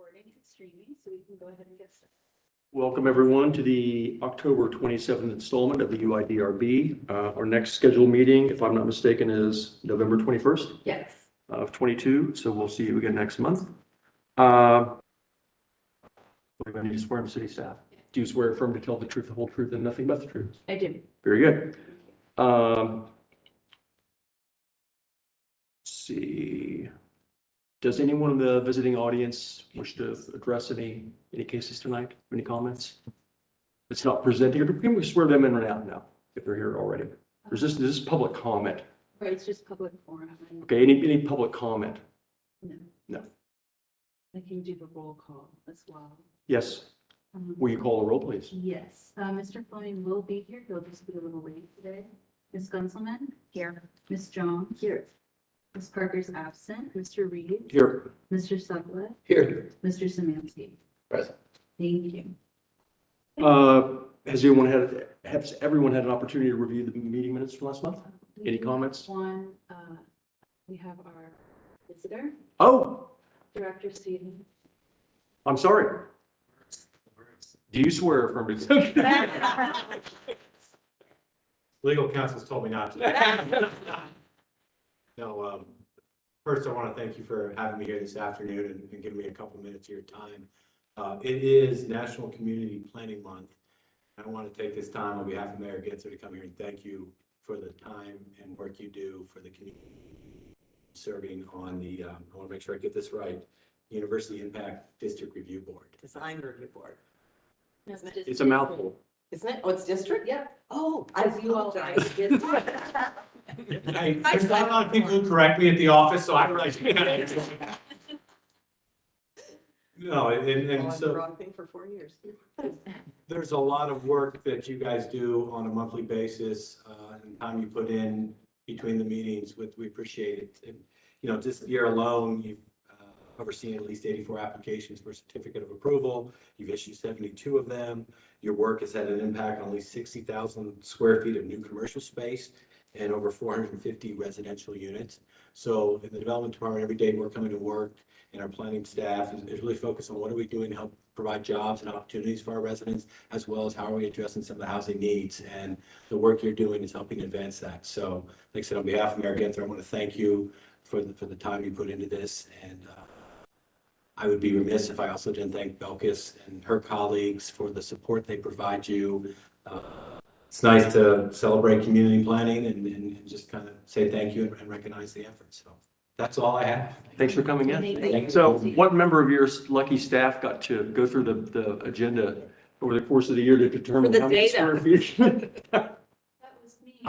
recording and streaming, so we can go ahead and get started. Welcome, everyone, to the October 27th installment of the UIDRB. Our next scheduled meeting, if I'm not mistaken, is November 21st Yes. of 22, so we'll see you again next month. Do I need to swear in city staff? Do you swear affirm to tell the truth, the whole truth, and nothing but the truth? I do. Very good. Let's see. Does anyone in the visiting audience wish to address any cases tonight? Any comments? It's not presenting, or can we swear them in or out now if they're here already? Or is this public comment? Right, it's just public forum. Okay, any public comment? No. No. I can do the roll call as well. Yes. Will you call the roll, please? Yes, Mr. Fleming will be here. He'll just be a little late today. Ms. Gunselman? Here. Ms. Jones? Here. Ms. Parker's absent. Mr. Reed? Here. Mr. Sutcliffe? Here. Mr. Szymanski? Present. Thank you. Has everyone had an opportunity to review the meeting minutes from last month? Any comments? One, we have our visitor, Oh, Director Stephen. I'm sorry. Do you swear or affirm to? Legal counsel's told me not to. No, first I want to thank you for having me here this afternoon and giving me a couple minutes of your time. It is National Community Planning Month. I want to take this time on behalf of Mayor Gitzer to come here and thank you for the time and work you do for the community. Serving on the, I want to make sure I get this right, University Impact District Review Board. Design Review Board, It's a mouthful. isn't it? Oh, it's district? Yeah. Oh, I As you all apologize. There's not a lot of people who correct me at the office, so I realize. No, and I've so. been wrong thing for 4 years. There's a lot of work that you guys do on a monthly basis, and time you put in between the meetings, we appreciate it. And, you know, this year alone, you've overseen at least 84 applications for certificate of approval. You've issued 72 of them. Your work has had an impact on at least 60,000 square feet of new commercial space and over 450 residential units. So in the development department, every day we're coming to work, and our planning staff is really focused on what are we doing to help provide jobs and opportunities for our residents, as well as how are we addressing some of the housing needs. And the work you're doing is helping advance that. So like I said, on behalf of Mayor Ginther, I want to thank you for the time you put into this. And I would be remiss if I also didn't thank Belkis and her colleagues for the support they provide you. It's nice to celebrate community planning and just kind of say thank you and recognize the effort. So that's all I have. Thanks for coming in. Thank you. So what member of your lucky staff got to go through the agenda over the course of the year to determine For the how many data. square feet? That was me.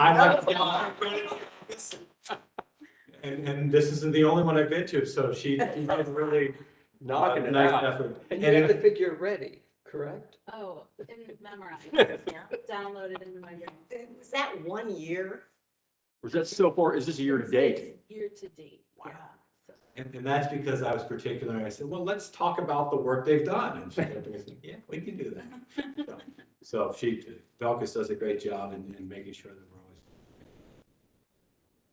And this isn't the only one I've been to, so she was really Knocking it nice out. effort. And you have the figure ready, correct? Oh, didn't memorize. Yeah. Downloaded into my brain. Was that 1 year? Was that so far, is this year to date? It's year to date. Wow. Yeah. And that's because I was particular. I said, well, let's talk about the work they've done. And she looked at me and said, yeah, we can do that. So Belkis does a great job in making sure that we're always.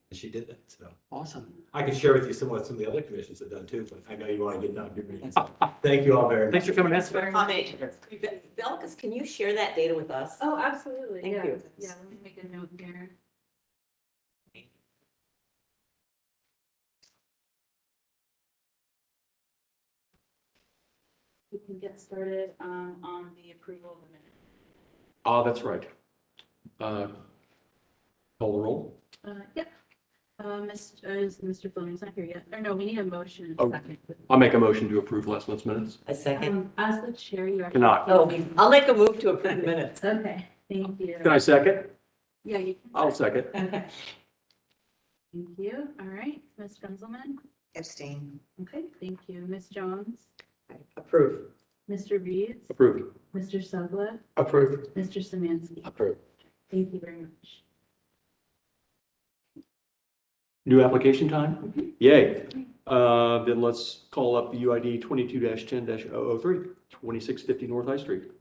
And she did that, so. Awesome. I can share with you some of what some of the other commissions have done too, but I know you want to get done. Your meeting. So thank you all very much. Thanks for coming in. Comment. Belkis, can you share that data with us? Oh, absolutely. Thank Yeah. you. Yeah, let me make a note here. We can get started on the approval of the minute. That's right. Call the roll. Yep. Mr. Fleming's not here yet. Or no, we need a motion and Oh. second. I'll make a motion to approve last month's minutes. A second. As the chair, you actually. Cannot. Oh, I'll make a move to approve the minutes. Okay, thank you. Can I second? Yeah, you can. I'll second. Thank you. All right, Ms. Gunselman. Abstain. Okay, thank you. Ms. Jones, Approve. Mr. Reed, Approved. Mr. Sutcliffe, Approved. Mr. Szymanski. Approved. Thank you very much. New application time? Yay. Then let's call up the UID 22-10-003, 2650 North High Street.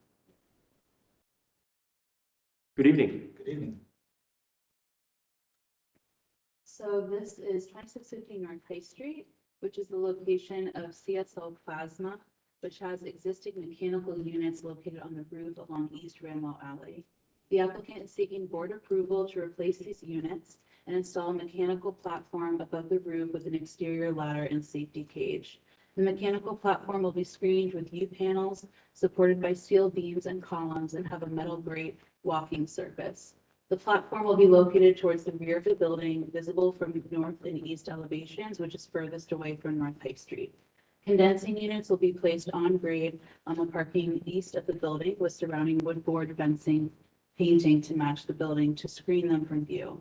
Good evening. Good evening. So this is 2650 North High Street, which is the location of CSL Plasma. which has existing mechanical units located on the roof along East Ramwell Alley. The applicant is seeking board approval to replace these units and install a mechanical platform above the roof with an exterior ladder and safety cage. The mechanical platform will be screened with U panels supported by steel beams and columns and have a metal grate walking surface. The platform will be located towards the rear of the building, visible from north and east elevations, which is furthest away from North High Street. Condensing units will be placed on grade on the parking east of the building with surrounding wood board fencing, painting to match the building to screen them from view.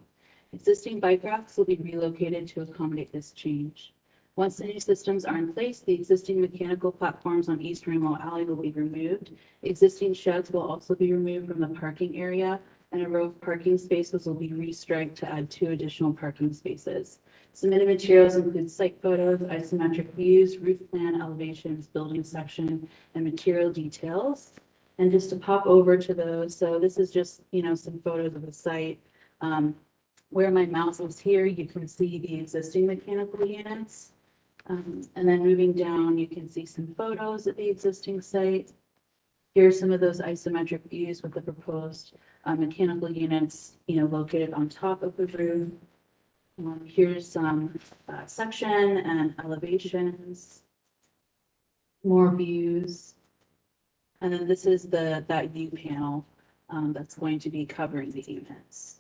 Existing bike racks will be relocated to accommodate this change. Once the new systems are in place, the existing mechanical platforms on East Ramwell Alley will be removed. Existing sheds will also be removed from the parking area, and a row of parking spaces will be restriped to add 2 additional parking spaces. Submitted materials include site photos, isometric views, roof plan, elevations, building section, and material details. And just to pop over to those, so this is just, some photos of the site. Where my mouse is here, you can see the existing mechanical units. And then moving down, you can see some photos of the existing site. Here are some of those isometric views with the proposed mechanical units, located on top of the roof. Here's some section and elevations, more views. And then this is that U panel that's going to be covering the units.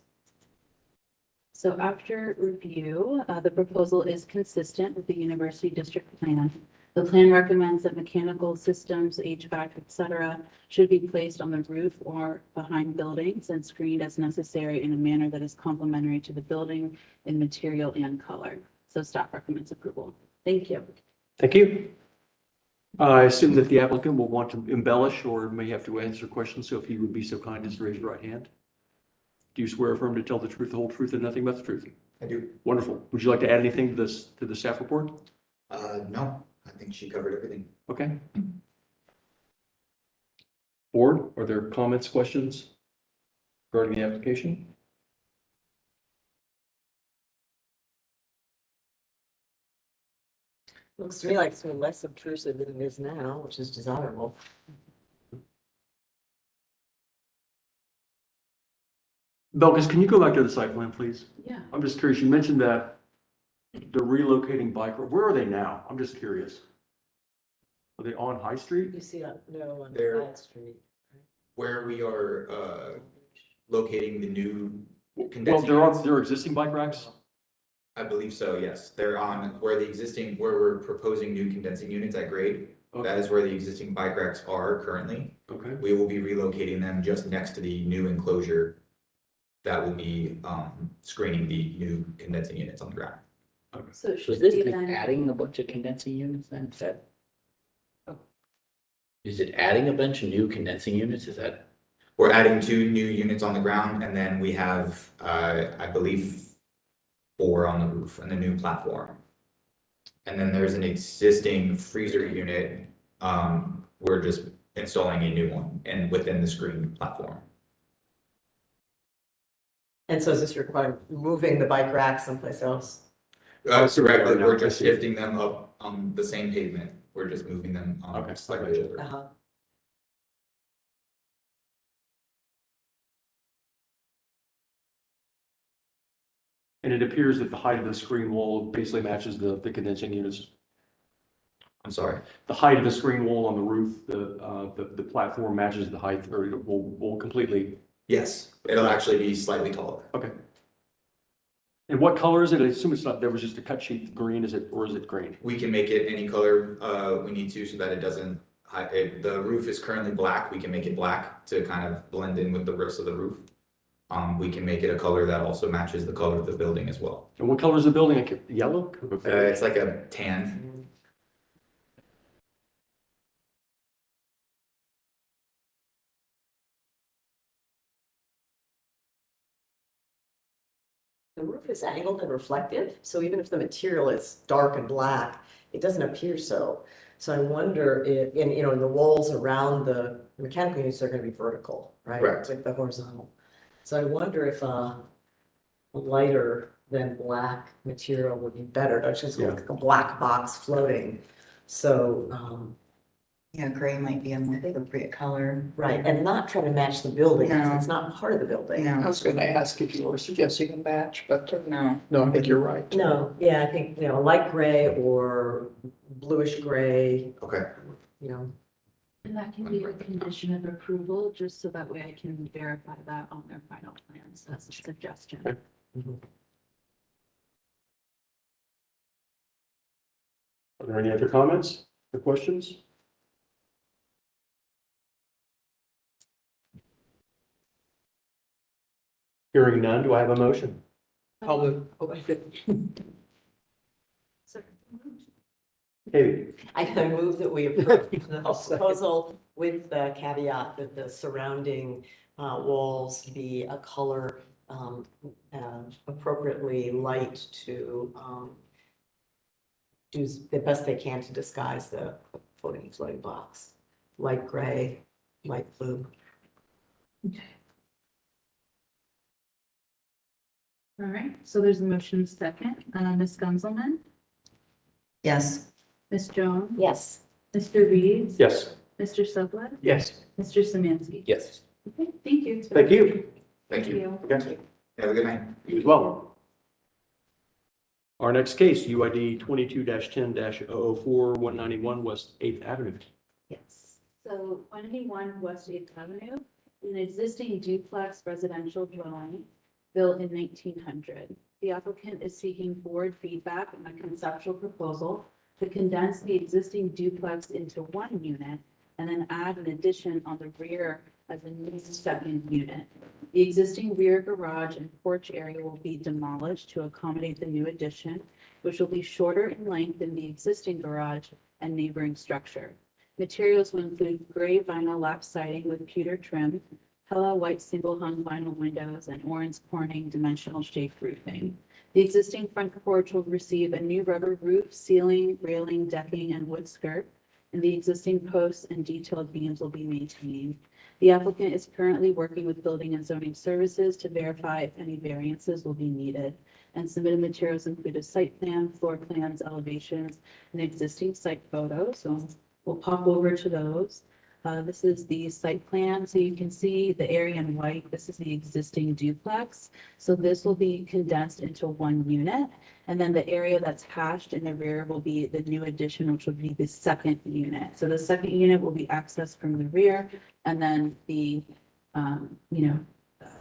So after review, the proposal is consistent with the University District Plan. The plan recommends that mechanical systems, HVAC, et cetera, should be placed on the roof or behind buildings and screened as necessary in a manner that is complementary to the building in material and color. So staff recommends approval. Thank you. Thank you. I assume that the applicant will want to embellish or may have to answer questions, so if you would be so kind as to raise your right hand. Do you swear or affirm to tell the truth, the whole truth, and nothing but the truth? I do. Wonderful. Would you like to add anything to this, to the staff report? No, I think she covered everything. Okay. Board, are there comments, questions regarding the application? Looks to me like it's less obtrusive than it is now, which is desirable. Belkis, can you go back to the site plan, please? Yeah. I'm just curious. You mentioned that they're relocating bike. Where are they now? I'm just curious. Are they on High Street? You see, no, on There- the side street. Where we are locating the new Well, condensing they're on units? their existing bike racks? I believe so, yes. They're on where we're proposing new condensing units at grade. That Okay. is where the existing bike racks are currently. Okay. We will be relocating them just next to the new enclosure that will be screening the new condensing units on the ground. So it Was should this be like then, adding a bunch of condensing units then? Is that? Is it adding a bunch of new condensing units? Is that? We're adding 2 new units on the ground, and then we have, I believe, 4 on the roof and the new platform. And then there's an existing freezer unit. We're just installing a new one and within the screen platform. And so is this requiring moving the bike rack someplace else? Correct, now. we're just I see. shifting them up on the same pavement. We're just moving them Okay, slightly okay. over. Uh-huh. And it appears that the height of the screen wall basically matches the condensing units. I'm sorry. The height of the screen wall on the roof, the platform matches the height, or it will completely. Yes, it'll actually be slightly taller. Okay. And what color is it? I assume it's not, there was just a cut sheet green, is it, or is it green? We can make it any color we need to so that it doesn't, if the roof is currently black, we can make it black to kind of blend in with the rest of the roof. We can make it a color that also matches the color of the building as well. And what color is the building? Yellow? It's like a tan. The roof is angled and reflective, so even if the material is dark and black, it doesn't appear so. So I wonder if, and the walls around the mechanical units are gonna be vertical, right? Correct. Like the horizontal. So I wonder if a lighter than black material would be better, it's just like a black box floating. So, Yeah, gray might be a more appropriate color. Right, and not try to match the building, 'cause No. it's not part of the building. No. I was gonna ask if you were suggesting a match, but No. No, I think you're right. No, yeah, I think, you know, light gray or bluish gray, Okay, you know. And that can be a condition of approval, just so that way I can verify that on their final plans. That's a suggestion. Okay. Are there any other comments or questions? Hearing none, do I have a motion? Katie? I move that we approve the proposal with the caveat that the surrounding walls be a color appropriately light to do the best they can to disguise the floating box. Light gray, light blue. All right, so there's a motion second. Ms. Gunzelman, Yes. Ms. Jones, Yes. Mr. Reeves, Yes. Mr. Suplet, Yes. Mr. Samansky. yes. Okay, thank you. Thank you. thank you. Okay. Have a good night. You as well. Our next case, UID 22-10-004, 191 West 8th Avenue. Yes. So 181 West 8th Avenue is an existing duplex residential dwelling built in 1900. The applicant is seeking board feedback on a conceptual proposal to condense the existing duplex into one unit and then add an addition on the rear as a new second unit. The existing rear garage and porch area will be demolished to accommodate the new addition, which will be shorter in length than the existing garage and neighboring structure. Materials will include gray vinyl lap siding with pewter trim, Pella white single hung vinyl windows, and orange Corning dimensional shaped roofing. The existing front porch will receive a new rubber roof, ceiling, railing, decking, and wood skirt, and the existing posts and detailed beams will be maintained. The applicant is currently working with Building and Zoning Services to verify if any variances will be needed, and submitted materials include a site plan, floor plans, elevations, and existing site photos. So we'll pop over to those. This is the site plan, so you can see the area in white. This is the existing duplex. So this will be condensed into one unit. And then the area that's hashed in the rear will be the new addition, which will be the second unit. So the second unit will be accessed from the rear, and then the,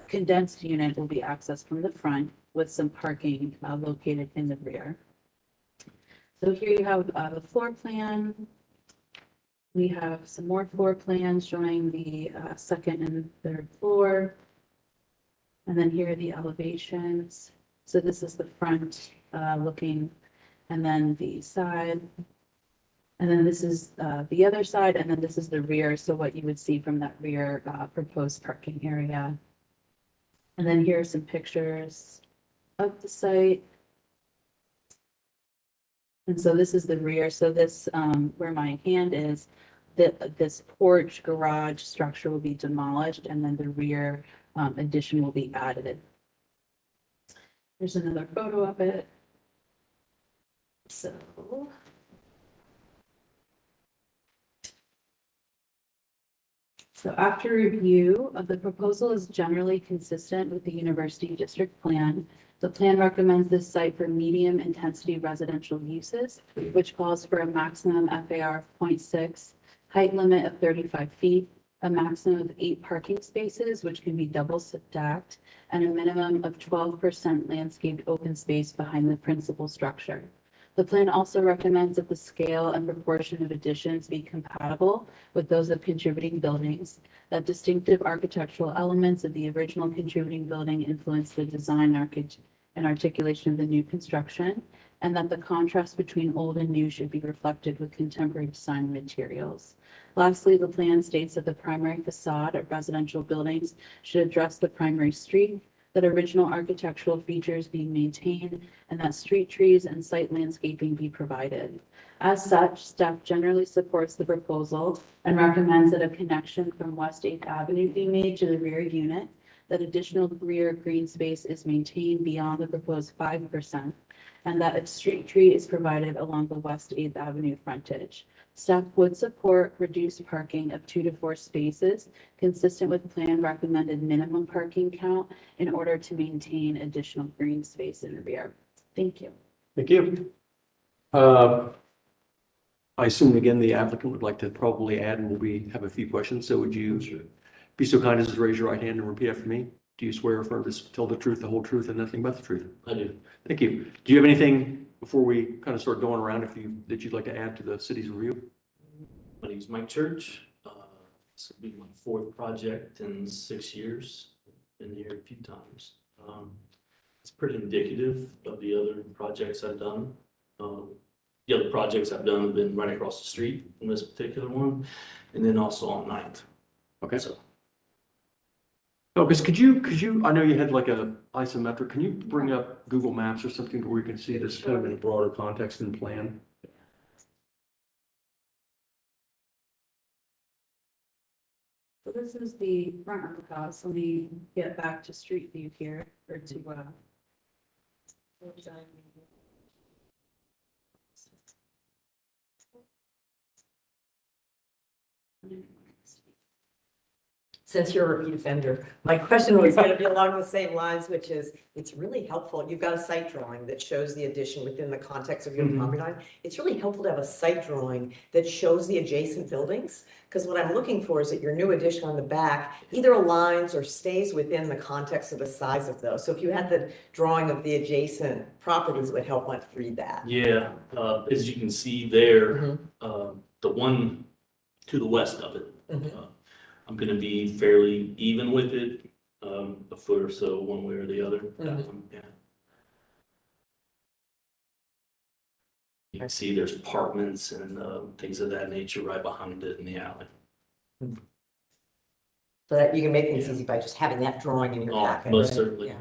condensed unit will be accessed from the front with some parking located in the rear. So here you have the floor plan. We have some more floor plans showing the second and third floor. And then here are the elevations. So this is the front looking, and then the side. And then this is the other side, and then this is the rear. So what you would see from that rear proposed parking area. And then here are some pictures of the site. And so this is the rear. So this, where my hand is, this porch garage structure will be demolished, and then the rear addition will be added. There's another photo of it. So. So after review of the proposal is generally consistent with the university district plan. The plan recommends this site for medium intensity residential uses, which calls for a maximum FAR of 0.6, height limit of 35 feet, a maximum of 8 parking spaces, which can be double stacked, and a minimum of 12% landscaped open space behind the principal structure. The plan also recommends that the scale and proportion of additions be compatible with those of contributing buildings, that distinctive architectural elements of the original contributing building influence the design and articulation of the new construction, and that the contrast between old and new should be reflected with contemporary design materials. Lastly, the plan states that the primary facade of residential buildings should address the primary street, that original architectural features be maintained, and that street trees and site landscaping be provided. As such, staff generally supports the proposal and recommends that a connection from West 8th Avenue be made to the rear unit, that additional rear green space is maintained beyond the proposed 5%, and that a street tree is provided along the West 8th Avenue frontage. Staff would support reduced parking of 2 to 4 spaces consistent with plan recommended minimum parking count in order to maintain additional green space in the rear. Thank you. Thank you. I assume again, the applicant would like to probably add, and we have a few questions. So would you be so kind as to raise your right hand and repeat after me? Do you swear or affirm to tell the truth, the whole truth, and nothing but the truth? I do. Thank you. Do you have anything before we kind of start going around that you'd like to add to the city's review? My name's Mike Church. This will be my 4th project in 6 years. Been here a few times. It's pretty indicative of the other projects I've done. The other projects I've done have been right across the street from this particular one, and then also on Ninth. Okay. So Oh, because could you, I know you had like a isometric, can you bring up Google Maps or something where you can see this kind of in a broader context and plan? So this is the front of the house. Let me get back to street view here, or to, Since you're a repeat offender, my question was going to be along the same lines, which is, it's really helpful. You've got a site drawing that shows the addition within the context of your property line. It's really helpful to have a site drawing that shows the adjacent buildings. Because what I'm looking for is that your new addition on the back either aligns or stays within the context of the size of those. So if you had the drawing of the adjacent properties, it would help one read that. yeah, as you can see there, the one to the west of it, I'm gonna be fairly even with it, a foot or so one way or the other. Yeah. You can see there's apartments and things of that nature right behind it in the alley. So that you can make things Yeah. easy by just having that drawing in your Oh, packet. most right? certainly. Yeah.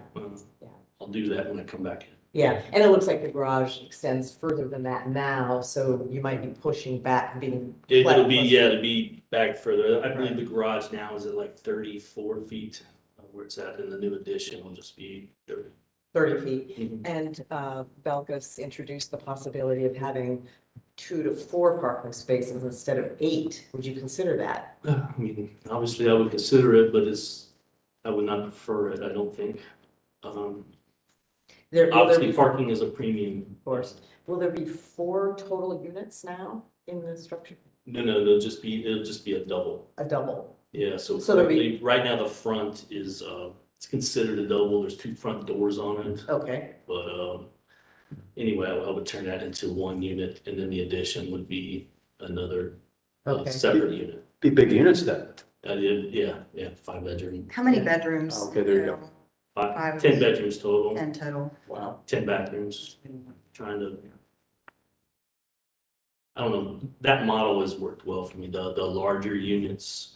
Yeah. I'll do that when I come back in. Yeah, and it looks like the garage extends further than that now, so you might be pushing back, being. It'll be, yeah, it'll be back further. I believe the garage now is at like 34 feet, where it's at in the new addition will just be 30. 30 feet. Mhm. And Belkis introduced the possibility of having 2 to 4 parking spaces instead of 8. Would you consider that? I mean, obviously I would consider it, but I would not prefer it, I don't think. Will there Obviously, be, parking is a premium. of course, will there be 4 total units now in the structure? No, it'll just be a double. A double? Yeah, so So there'll be- currently, right now the front is, it's considered a double. There's 2 front doors on it. Okay, But anyway, I would turn that into 1 unit, and then the addition would be another okay. separate unit. Be big units then. Yeah, 5 bedroom, How many bedrooms? Okay, there you go. 10 bedrooms total, 10 total. Wow. 10 bathrooms. Trying to, I don't know, that model has worked well for me. The larger units,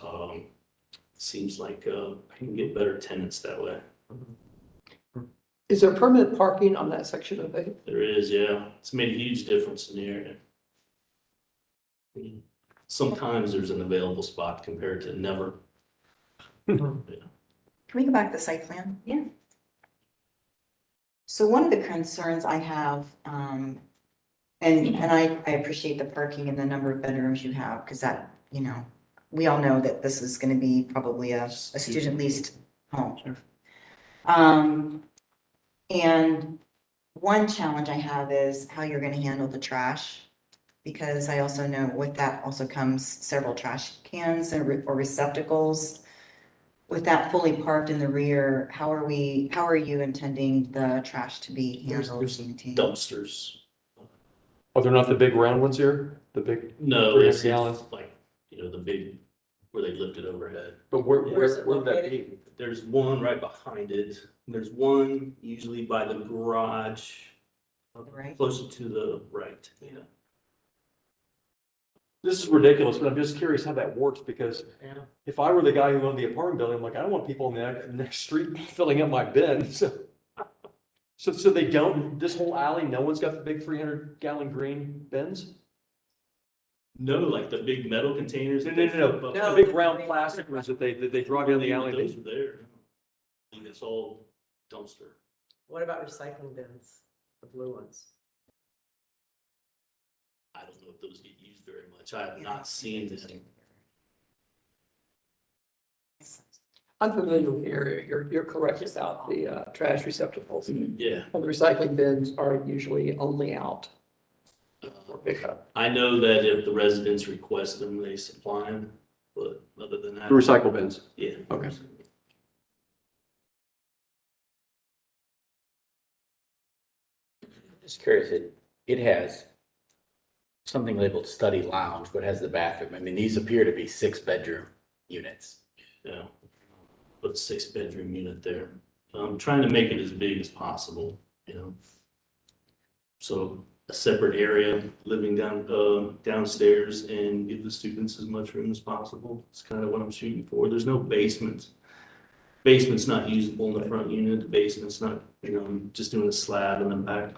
seems like I can get better tenants that way. Is there permanent parking on that section of it? There is, yeah. It's made a huge difference in the area. Sometimes there's an available spot compared to never. Can we go back to the site plan? Yeah. So one of the concerns I have, and I appreciate the parking and the number of bedrooms you have, because that, we all know that this is gonna be probably a student leased home. And one challenge I have is how you're gonna handle the trash. Because I also know with that also comes several trash cans or receptacles. With that fully parked in the rear, how are you intending the trash to be handled? There's and maintained? dumpsters. Oh, they're not the big round ones here? The big, No, 300 it's gallons? like, the big, where they lift it overhead. but where Where's it would that located? be? There's one right behind it. There's one usually by the garage, Right? closer to the right. Yeah. This is ridiculous, but I'm just curious how that works because Yeah. if I were the guy who owned the apartment building, I'm like, I don't want people in the next street filling up my bin. So they don't, this whole alley, no one's got the big 300-gallon green bins? No, like the big metal containers. No. No. The big round plastic ones that they drive down the alley. Those are there. I think it's all dumpster. What about recycling bins, the blue ones? I don't know if those get used very much. I have not seen them. I'm familiar with the area. You're correct about the trash receptacles. And Yeah. the recycling bins are usually only out for pickup. I know that if the residents request them, they supply them, but other than that. The recycle bins. Yeah. Okay. Just curious, it has something labeled study lounge, but has the bathroom. I mean, these appear to be 6-bedroom units. Yeah. Put a 6-bedroom unit there. I'm trying to make it as big as possible, you know. So a separate area, living downstairs and give the students as much room as possible. It's kind of what I'm shooting for. There's no basement. Basement's not usable in the front unit. The basement's not, I'm just doing a slab in the back.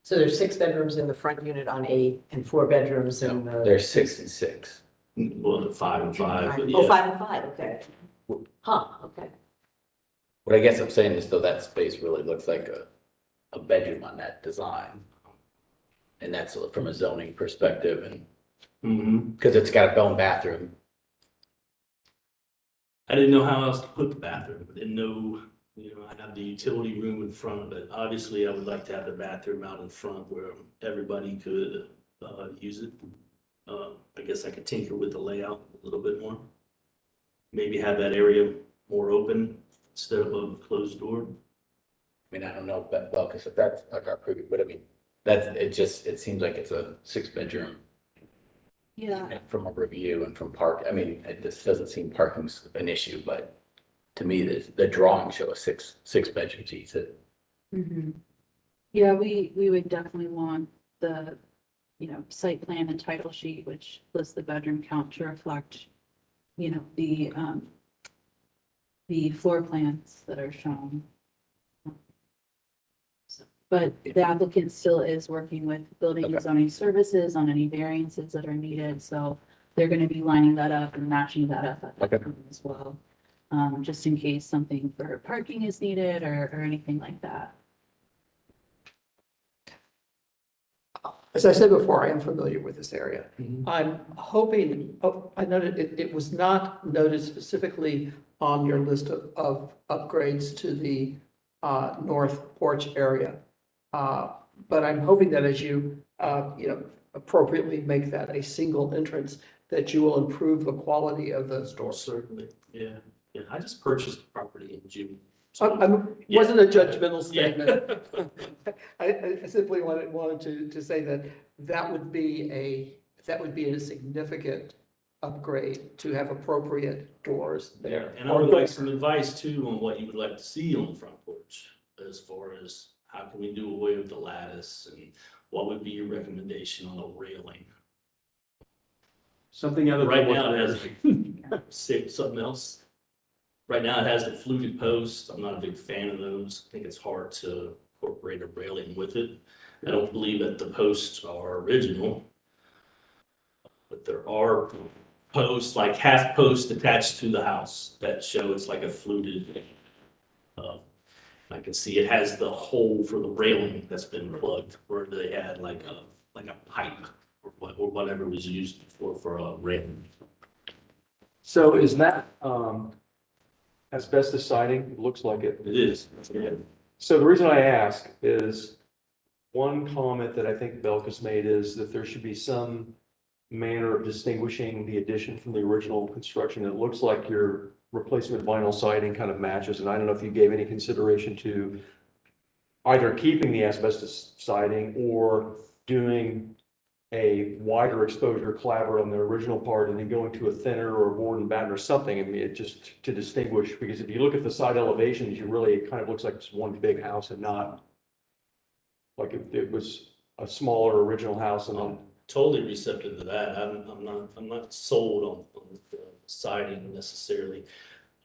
So there's 6 bedrooms in the front unit on 8 and 4 bedrooms in the. There's 6 and 6. Well, the 5 and 5, but Oh, yeah. 5 and 5, okay. Huh, okay. What I guess I'm saying is though that space really looks like a bedroom on that design. And that's from a zoning perspective and, Mm-hmm. because it's got a own bathroom. I didn't know how else to put the bathroom. I didn't know, I have the utility room in front of it. Obviously, I would like to have the bathroom out in front where everybody could use it. I guess I could tinker with the layout a little bit more. Maybe have that area more open instead of a closed door. I mean, I don't know, but well, because if that's like our previous, but I mean, it seems like it's a 6-bedroom. Yeah. From a review and from park, I mean, this doesn't seem parking's an issue, but to me, the drawing shows 6 bedrooms each. Mhm. Yeah, we would definitely want the, site plan and title sheet, which lists the bedroom count to reflect, the floor plans that are shown. But the applicant still is working with building and Okay. zoning services on any variances that are needed, so they're gonna be lining that up and matching that up at that Okay. time as well. Just in case something for parking is needed or anything like that. As I said before, I am familiar with this area. Mhm. I'm hoping, I noted, it was not noted specifically on your list of upgrades to the north porch area. But I'm hoping that as you, appropriately make that a single entrance, that you will improve the quality of those doors. Certainly, yeah. Yeah, I just purchased the property in June. Wasn't a judgmental Yeah. statement. I simply wanted to say that would be a significant upgrade to have appropriate doors there. And I would like some advice too on what you would like to see on the front porch, as far as how can we do away with the lattice and what would be your recommendation on the railing? Something other than Right what now it there has, say something else. Right now it has the fluted posts. I'm not a big fan of those. I think it's hard to incorporate a railing with it. I don't believe that the posts are original. But there are posts, like half posts attached to the house that show it's like a fluted. I can see it has the hole for the railing that's been plugged, where they had like a pipe or whatever was used for a railing. So is that asbestos siding? It looks like it. It is. Yeah. So the reason I ask is, one comment that I think Belkis made is that there should be some manner of distinguishing the addition from the original construction. It looks like your replacement vinyl siding kind of matches, and I don't know if you gave any consideration to either keeping the asbestos siding or doing a wider exposure clapper on the original part and then going to a thinner or board and batten or something. I mean, it just to distinguish, because if you look at the side elevations, it kind of looks like it's one big house and not like if it was a smaller original house and then. Totally receptive to that. I'm not sold on the siding necessarily.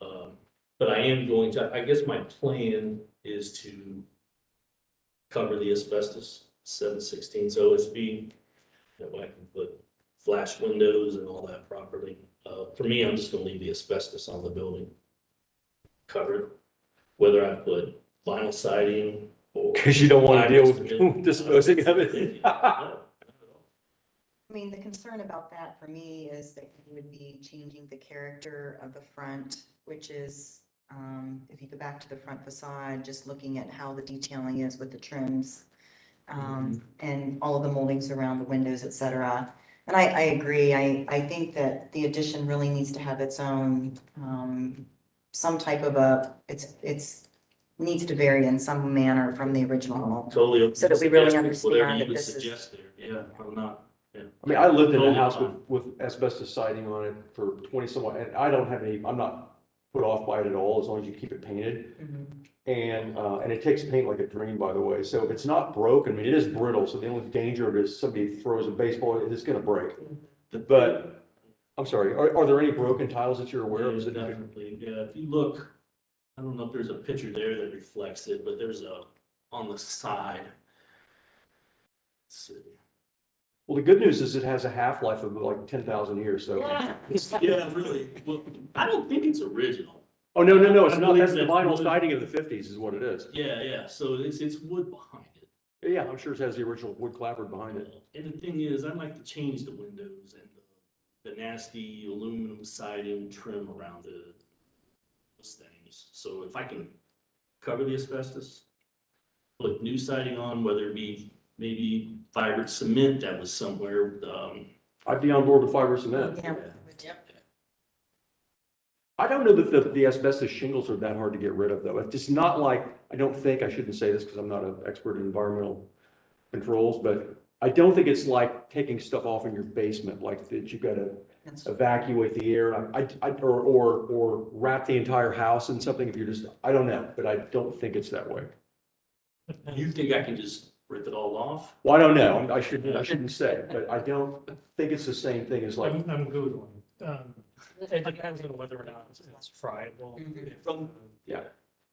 But I am going to, I guess my plan is to cover the asbestos 716 OSB. That way I can put flash windows and all that properly. For me, I'm just gonna leave the asbestos on the building covered, whether I put vinyl siding or. Because you don't want to deal with disposing of it. No, I mean, the concern about that for me is that you would be changing the character of the front, which is, if you go back to the front facade, just looking at how the detailing is with the trims, and all of the moldings around the windows, et cetera. And I agree. I think that the addition really needs to have its own, some type of it's needs to vary in some manner from the original. Totally. So that we really Suggest whatever understand you that would this is- suggest there. Yeah, I'm not, yeah. I mean, I lived in a Totally house fine. with asbestos siding on it for 20 some odd, and I don't have any, I'm not put off by it at all, as long as you keep it painted. And it takes paint like a dream, by the way. So if it's not broken, I mean, it is brittle, so the only danger of it is somebody throws a baseball, it's gonna break. But, I'm sorry, are there any broken tiles that you're aware of? Is Yeah, it- definitely, yeah, if you look, I don't know if there's a picture there that reflects it, but there's on the side. Let's see. Well, the good news is it has a half-life of like 10,000 years, so. Yeah, really, well, I don't think it's original. Oh, no, it's I not, believe that's the that's vinyl wood. siding of the 50s is what it is. Yeah, so it's wood behind it. Yeah, I'm sure it has the original wood clapboard behind it. And the thing is, I'd like to change the windows and the nasty aluminum siding trim around those things. So if I can cover the asbestos, put new siding on, whether it be maybe fiber cement that was somewhere, I'd be on board with fiber cement. Yeah. I don't know that the asbestos shingles are that hard to get rid of, though. It's just not like, I shouldn't say this because I'm not an expert in environmental controls, but I don't think it's like taking stuff off in your basement, like that you've got to evacuate the air, or wrap the entire house in something if you're just, I don't know, but I don't think it's that way. you think I can just rip it all off? Well, I don't know. I shouldn't say, but I don't think it's the same thing as like, I'm Googling. It depends on whether or not it's friable. From, yeah.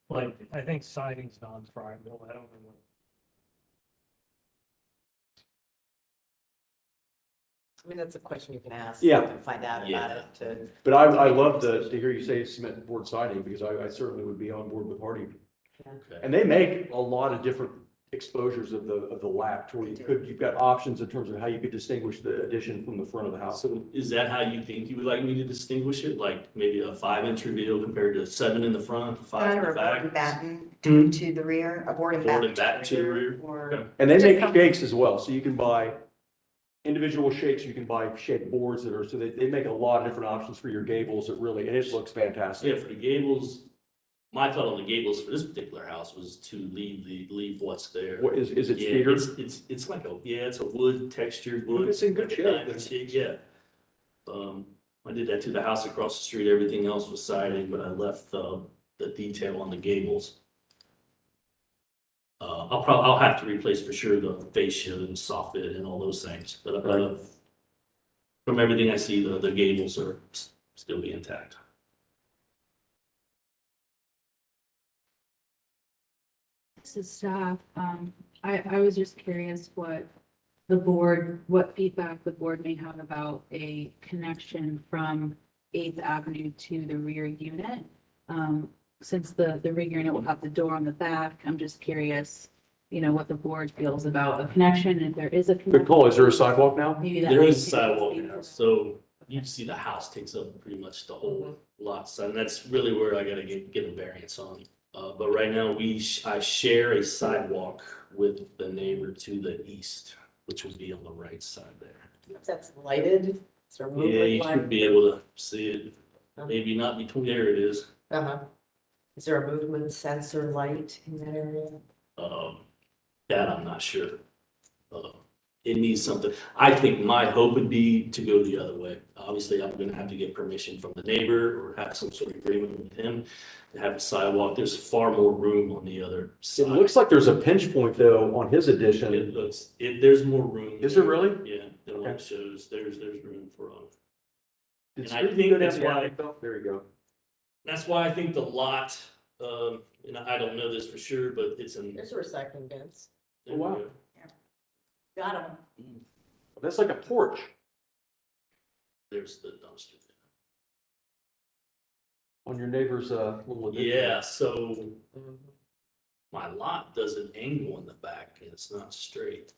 Like, I think siding's non-friable. I don't know what. I mean, that's a question you can ask. Yeah. And find out Yeah. about it to. But I love to hear you say cement board siding, because I certainly would be on board with Hardy. okay. And they make a lot of different exposures of the lap, to where you've got options in terms of how you could distinguish the addition from the front of the house. So is that how you think you would like me to distinguish it? Like maybe a 5-inch reveal compared to 7 in the front, 5 in Or the a board and back? batten Hmm. to the rear, a board and Board batten and batten to the rear? Or, Okay. And they Just make some- shakes as well, so you can buy individual shakes, you can buy shake boards that are, so they make a lot of different options for your gables that really, and it looks fantastic. Yeah, for the gables, my thought on the gables for this particular house was to leave what's there. What is it Yeah, cedar? it's like it's a wood textured wood. It's in good shape, then. Diamond shape, yeah. I did that to the house across the street, everything else was siding, but I left the detail on the gables. I'll have to replace for sure the fascia and soffit and all those things, but Right. from everything I see, the gables are still be intact. This is staff. I was just curious what feedback the board may have about a connection from 8th Avenue to the rear unit. Since the rear unit will have the door on the back, I'm just curious, what the board feels about a connection, and if there is a. Good call. Is there a sidewalk now? Maybe that There makes is a it sidewalk easier. now, so you can see the house takes up pretty much the whole lot side, and that's really where I gotta get a variance on. But right now, I share a sidewalk with the neighbor to the east, which would be on the right side there. That's lighted. Is there Yeah, movement you light? should be able to see it, maybe not between, there it is. Uh-huh. Is there a movement sensor light in that area? That I'm not sure. It needs something. I think my hope would be to go the other way. Obviously, I'm gonna have to get permission from the neighbor or have some sort of agreement with him to have a sidewalk. There's far more room on the other It side. looks like there's a pinch point though on his addition. It looks, there's more room. Is there really? Yeah, than what Okay. it shows. There's room for, Did and I Steve think go down that's the why- alley? Oh, there you go. that's why I think the lot, and I don't know this for sure, but it's an. There's a recycling bins. Oh, wow. Got them. That's like a porch There's the dumpster. on your neighbor's, little addition. Yeah, so my lot does an angle in the back and it's not straight.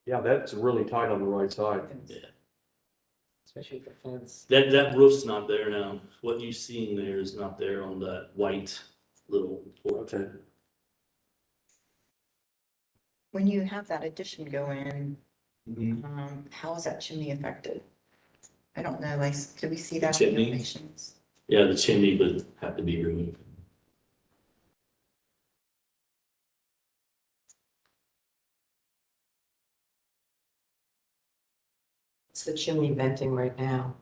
Yeah, that's really tight on the right side. Yeah. Especially the fence. That roof's not there now. What you see in there is not there on that white little porch. Okay. When you have that addition go in, Mhm. how is that chimney affected? I don't know, like, could we see The that in the chimney? elevations? Yeah, the chimney would have to be removed. It's the chimney venting right now.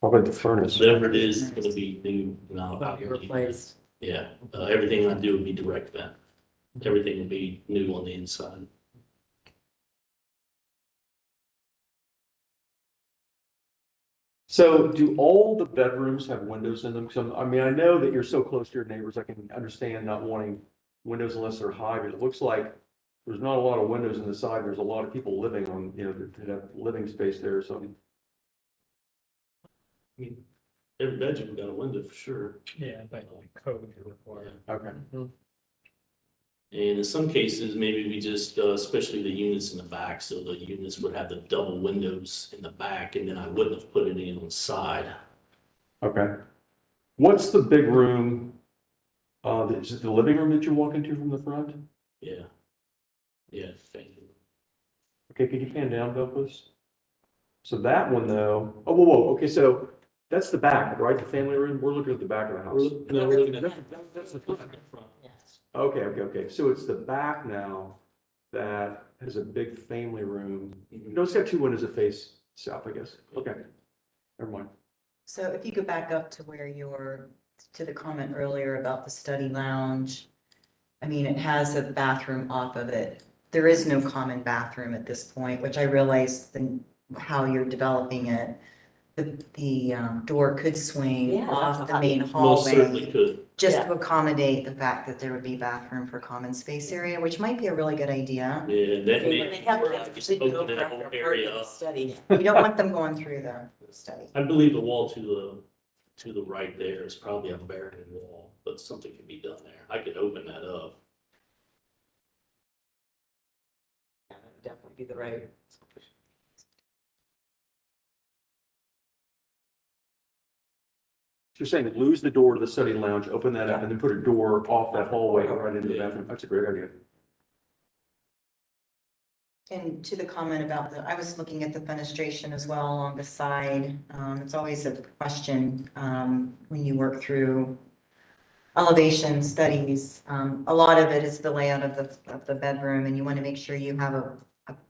How about the furnace? Whatever it is, it's gonna be new, not. That'll be replaced. Yeah, everything I do would be direct vent. Everything would be new on the inside. So do all the bedrooms have windows in them? I mean, I know that you're so close to your neighbors, I can understand not wanting windows unless they're high, but it looks like there's not a lot of windows in the side. There's a lot of people living on, that have living space there, so. I mean, every bedroom got a window for sure. Yeah, but code require. Okay. And in some cases, maybe we just, especially the units in the back, so the units would have the double windows in the back, and then I wouldn't have put it in on the side. Okay. What's the big room? Is it the living room that you walk into from the front? Yeah. Yeah, thank you. Okay, could you pan down, Bill, please? So that one though, oh, whoa, okay, so that's the back, right? The family room? We're looking at the back of the house. We're looking at. That's the front. Okay, so it's the back now that has a big family room. No, it's got two windows that face south, I guess. Okay, never mind. So if you go back up to where to the comment earlier about the study lounge, I mean, it has a bathroom off of it. There is no common bathroom at this point, which I realize how you're developing it. The door could swing Yeah, off that's the main Most certainly hallway, could. just to accommodate the fact that there would be bathroom for common space area, which might be a really good idea. Yeah, that When may, they have we're to just sleep over opening that after whole a area party up. study. You don't want them going through the study. I believe the wall to the right there is probably a barren wall, but something can be done there. I could open that up. That would definitely be the right. So you're saying lose the door to the study lounge, open that up, and then put a door off that hallway right into the bathroom. That's a great idea. And to the comment about I was looking at the fenestration as well along the side. It's always a question, when you work through elevation studies. A lot of it is the layout of the bedroom, and you want to make sure you have a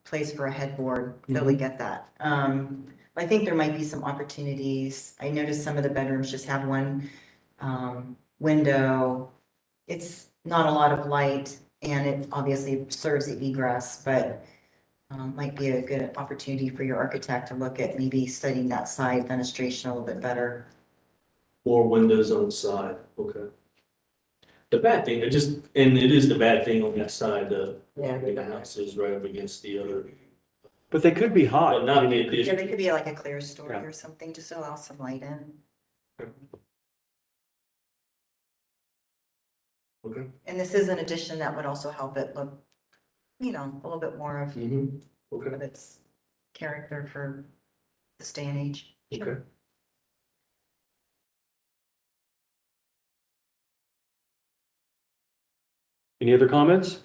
place for a headboard. Totally get that. I think there might be some opportunities. I noticed some of the bedrooms just have one, window. It's not a lot of light, and it obviously serves the egress, but might be a good opportunity for your architect to look at maybe studying that side fenestration a little bit better. More windows on the side, okay. The bad thing, it is the bad thing on that side, the house is right up against the other. But they could be hot. But not the Yeah, addition. they could be like a clear story Yeah. or something, just to allow some light in. Okay. And this is an addition that would also help it look, a little bit more of Okay, its character for this day and age. okay. Any other comments?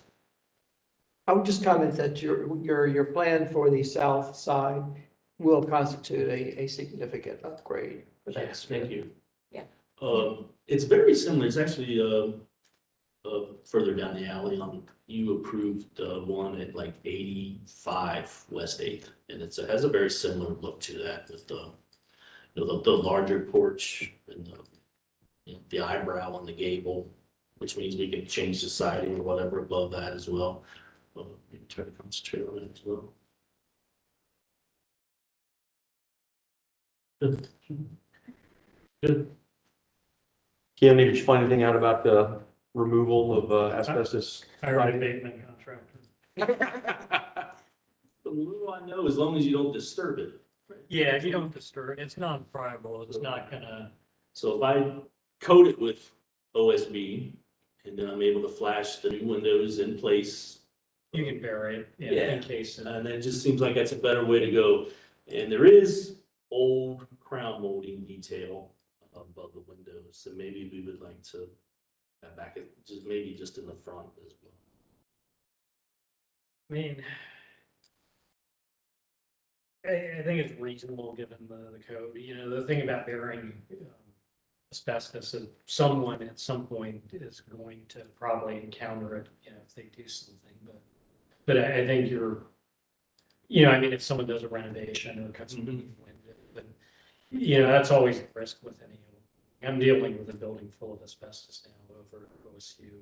I would just comment that your plan for the south side will constitute a significant upgrade for that. Yes, thank you. Yeah. It's very similar, it's actually, further down the alley you approved, one at like 85 West 8th. And it has a very similar look to that with the larger porch and the eyebrow on the gable, which means we can change the siding or whatever above that as well. Try to concentrate on it as well. Good. Good. Keone, did you find anything out about the removal of asbestos? Hiring abatement contractor. The little I know, as long as you don't disturb it. Yeah, if you don't disturb, it's non-friable, it's not gonna, So if I coat it with OSB, and then I'm able to flash the new windows in place You can vary it Yeah. in case. And it just seems like that's a better way to go. And there is old crown molding detail above the windows, so maybe we would like to have back it, just maybe just in the front as well. I mean, I think it's reasonable given the code, you know, the thing about burying asbestos, is someone at some point is going to probably encounter it, you know, if they do something, but I think you know, I mean, if someone does a renovation or cuts something in the window, but, you know, that's always a risk with any, I'm dealing with a building full of asbestos now over OSU.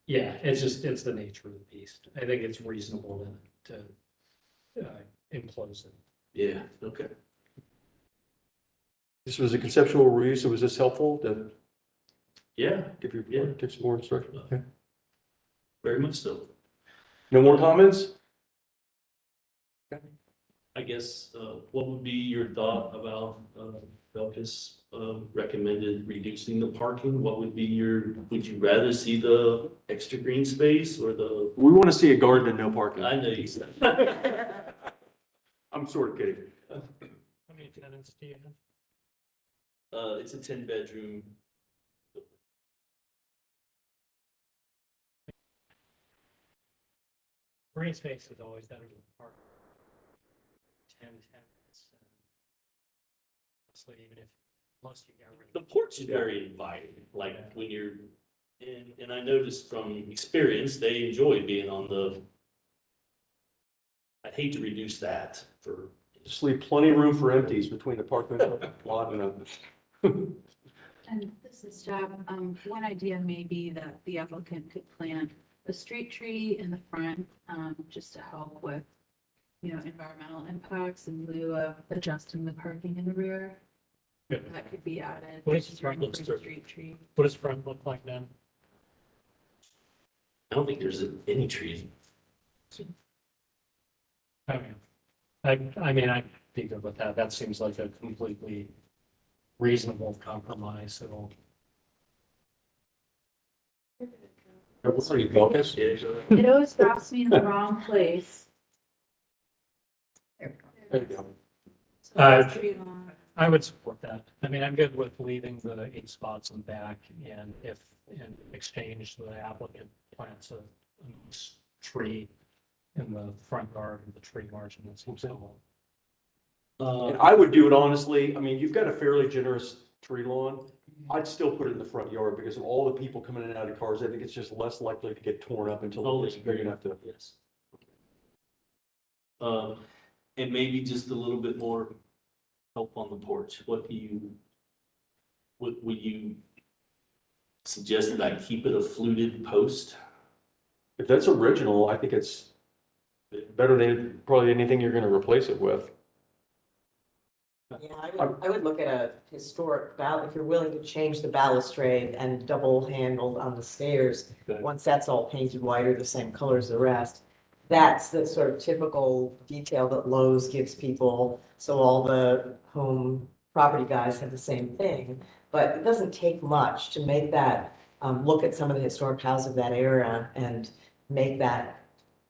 Yeah, it's the nature of the beast. I think it's reasonable to enclose it. Yeah, okay. This was a conceptual review, so was this helpful to Yeah, give you, Yeah. give some more instruction? Okay. very much so. No more comments? I guess, what would be your thought about, Belkis, recommended reducing the parking? What would be would you rather see the extra green space or the, We want to see a garden and no parking. I know you said. I'm sort of kidding. How many tenants do you have? It's a 10-bedroom. Green space is always better than park. 10 tenants. Honestly, even if most you got rid The of. porch is very inviting, like when you're, and I noticed from experience, they enjoy being on the, I'd hate to reduce that for. Just leave plenty of room for empties between the parking lot and the. And this is Jeff. One idea may be that the applicant could plant a street tree in the front, just to help with, you know, environmental impacts in lieu of adjusting the parking in the rear. Good. That could be added. What is the just front for looks the good. street tree. What does front look like then? I don't think there's any trees. I mean, I'd be good with that. That seems like a completely reasonable compromise. It'll. Focus. It always drops me in the wrong place. There you go. Tree line. I would support that. I mean, I'm good with leaving the 8 spots in back, and if in exchange, the applicant plants a nice tree in the front yard of the tree margin. That seems helpful. And I would do it honestly. I mean, you've got a fairly generous tree lawn. I'd still put it in the front yard because of all the people coming in and out of cars. I think it's just less likely to get torn up until it's big enough to. Yes. And maybe just a little bit more help on the porch. What do you, would you suggest that I keep it a fluted post? If that's original, I think it's better than probably anything you're going to replace it with. Yeah, I would look at a historic if you're willing to change the balustrade and double handled on the stairs, Okay. once that's all painted white or the same color as the rest. That's the sort of typical detail that Lowe's gives people, so all the home property guys have the same thing. But it doesn't take much to make that, look at some of the historic houses of that era and make that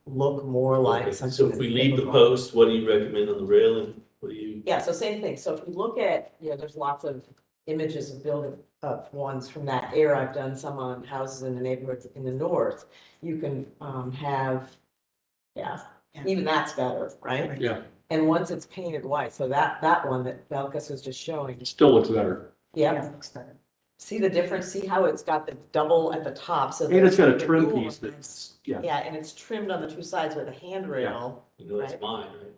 look more like Okay, something. so if we that's leave the typical. post, what do you recommend on the railing? What do you? Yeah, so same thing. So if you look at, you know, there's lots of images of building ones from that era. I've done some on houses in the neighborhoods in the north. You can have, yeah, even that's better, right? Yeah. And once it's painted white, so that one that Belkis was just showing, It still looks better. yeah. See the difference? See how it's got the double at the top, so. And it's got a the trim door piece that's, yeah. Yeah, and it's trimmed on the 2 sides with a handrail. You know, that's Right. mine, right?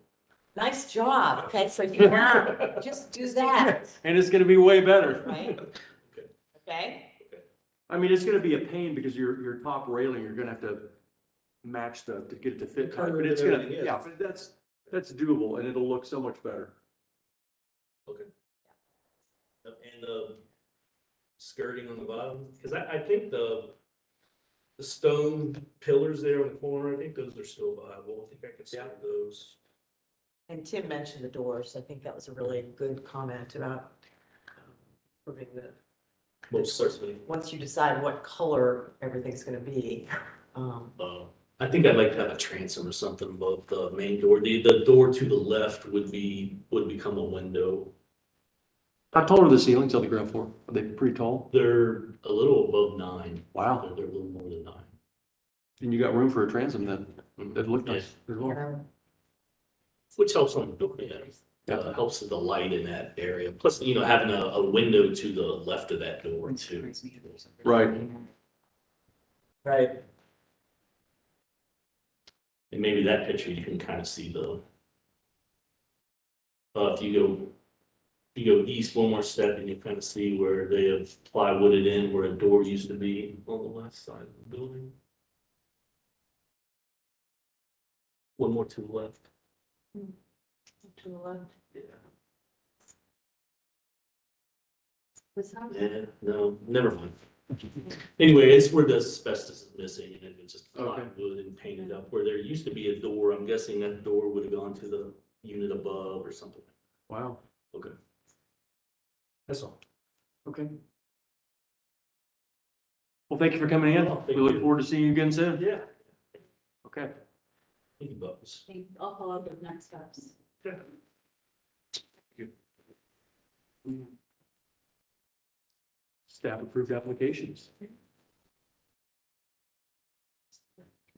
Nice job. Okay, so you have, just do that, And it's going to be way better. right? Okay? I mean, it's going to be a pain because your top railing, you're going to have to match to get it to fit tight, but it's going to, Everything is. yeah, but that's doable and it'll look so much better. Okay. And the skirting on the bottom, because I think the stone pillars there on the corner, I think those are still viable. I think I could see those. And Tim mentioned the doors. I think that was a really good comment about proving the, Most certainly. once you decide what color everything's gonna be. Uh, I think I'd like to have a transom or something above the main door. The door to the left would become a window. How tall are the ceilings on the ground floor? Are they pretty tall? They're a little above 9. Wow. They're a little more than 9. And you got room for a transom then? That looked nice as well. Which helps on the door, helps with the light in that area. Plus, having a window to the left of that door too. Right. Right. And maybe that picture you can kind of see if you go east one more step and you kind of see where they have plywooded in where a door used to be on the left side of the building. One more to the left. To the left. Yeah. What's that? Yeah, no, never mind. Anyway, it's where the asbestos is missing and it was just plywood and painted up. Where there used to be a door, I'm guessing that door would have gone to the unit above or something. Wow. Okay. That's all. Okay. Well, thank you for coming in. Oh, thank We look you. forward to seeing you again soon. Yeah. Okay. Thank you, Bucks. I'll follow up with next steps. Staff approved applications.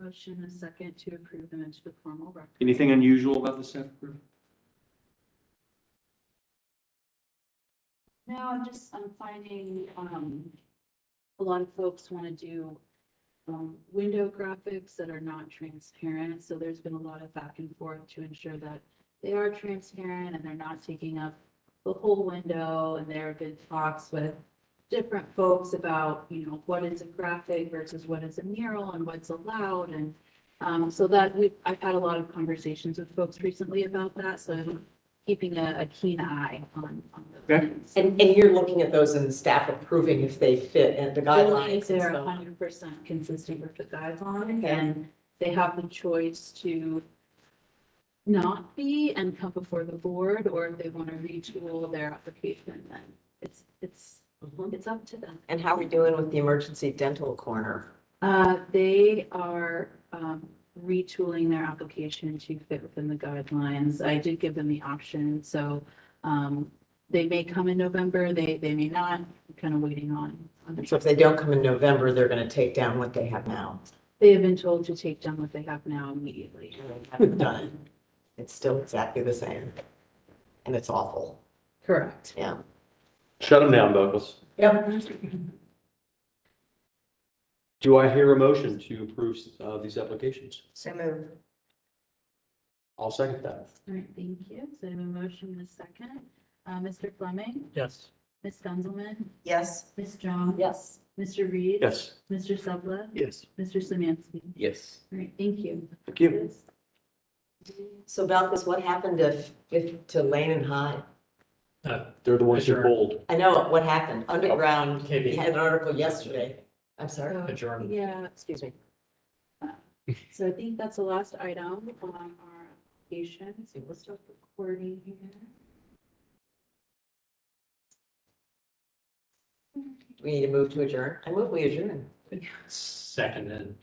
Motion a second to approve them into the formal record. Anything unusual about the staff approved? No, I'm finding, a lot of folks want to do, window graphics that are not transparent. So there's been a lot of back and forth to ensure that they are transparent and they're not taking up the whole window. And there have been talks with different folks about, what is a graphic versus what is a mural and what's allowed. And, so that I've had a lot of conversations with folks recently about that. So I'm keeping a keen eye on those Okay. things. And you're looking at those and staff approving if they fit into If guidelines and they're stuff. 100% consistent with the guidelines, Okay. and they have the choice to not be and come before the board, or if they want to retool their application, then it's up to them. And how are we doing with the emergency dental corner? They are retooling their application to fit within the guidelines. I did give them the option, so they may come in November, they may not. I'm kind of waiting on. So if they don't come in November, they're going to take down what they have now. They have been told to take down what they have now immediately. Haven't done it. It's still exactly the same. And it's awful. Correct. Yeah. Shut them down, Douglas. Yep. Do I hear a motion to approve these applications? So move. I'll second that. All right, thank you. So I have a motion in a second. Mr. Fleming, Yes. Ms. Gunzelman, Yes. Ms. Strong. Yes. Mr. Reed. Yes. Mr. Supla. Yes. Mr. Samansky. Yes. All right, thank you. Thank you. So Balcus, what happened if to Lane and High? They're the ones who Sure. pulled. I know what happened. Underground, KB. we had an article yesterday. I'm sorry. Adjourn. Yeah, Excuse me. so I think that's the last item on our application. So we'll start recording here. We need to move to adjourn. I move we adjourn. Seconded.